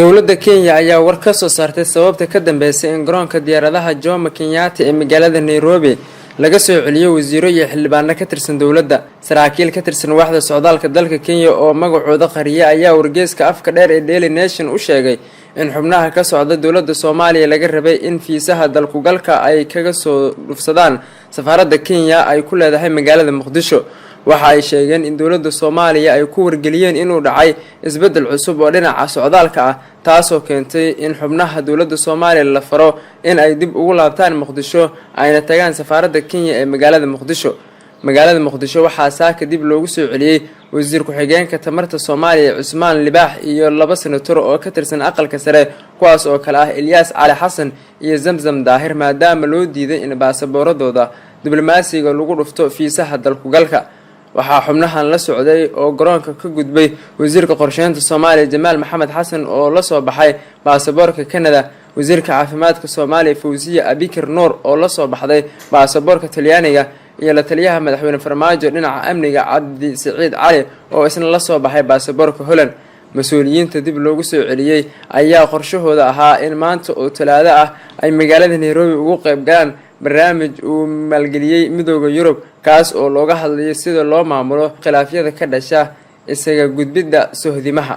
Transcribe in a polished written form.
dowladda Kenya ayaa war ka soo saartay sababta ka dambeysay in garoonka diyaaradaha Jomo Kenyatta ee magaalada Nairobi laga soo celiyo wasiiro iyo xildhibaano ka tirsan dowladda. Saraakiil ka tirsan waaxda socdaalka dalka Kenya oo magacooda qariya ayaa wargeyska afka dheer ee Daily Nation u sheegay in xubnaha ka socda dowladda Soomaaliya laga rabay in fiisaha dalku galka ay kaga soo dhufsadaan safaaradda Kenya ay ku leedahay magaalada Muqdisho. waxa ay sheegeen in dowladda Soomaaliya ay ku wargeliyeen inuu dhacay isbedel cusub oo dhinaca socdaalka ah taasoo keentay in xubnaha dowladda Soomaaliya la faro in ay dib ugu laabtaan Muqdisho ayna tagaan safaaradda Kenya ee magaalada Muqdisho. magaalada Muqdisho waxaa saaka dib loogu soo celiyay wasiir ku-xigeenka tamarta Soomaaliya Cusmaan Libaax iyo laba senator oo ka tirsan aqalka sare kuwaas oo kala ah Ilyas Cali Xasan iyo Zamzam Daahir maadaama loo diiday in baasaboorradooda diblomaasiga lagu dhufto fiisaha dalku galka. waxaa xubnahan la socday oo garoonka ka gudbay wasiirka qorsheynta Soomaaliya Jamaal Maxamed Xasan oo la soo baxay baasaboorka Canada, wasiirka caafimaadka Soomaaliya Fawziya Abikir Noor oo la soo baxday baasaboorka Talyaaniga iyo la taliyaha madaxweyne Farmaajo dhinaca amniga Cabdi Saciid Cali oo isna la soo baxay baasaboorka Holland. mas-uuliyiinta dib loogu soo celiyay ayaa qorshahooda ahaa in maanta oo Talaado ah ay magaalada Nairobi ugu qayb galaan barnaamij uu maalgeliyay Midowga Yurub kaas oo looga hadlayo sida loo maamulo khilaafyada ka dhasha isaga gudbidda sohdimaha.